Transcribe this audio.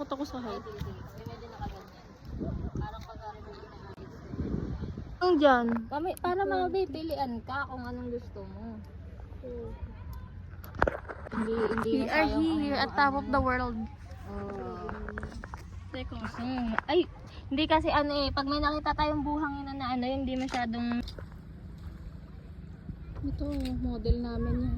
Takot ako sa height. Sige. Medyo nakaganyan. Parang pag-ari mo inaayos. Ang dyan. Para mabipilian ka kung anong gusto mo. Hindi We are here at top of the world. Ay, hindi kasi ano eh, pag may nakita tayong buhangin na ano, yung hindi masyadong Ito, model namin yan.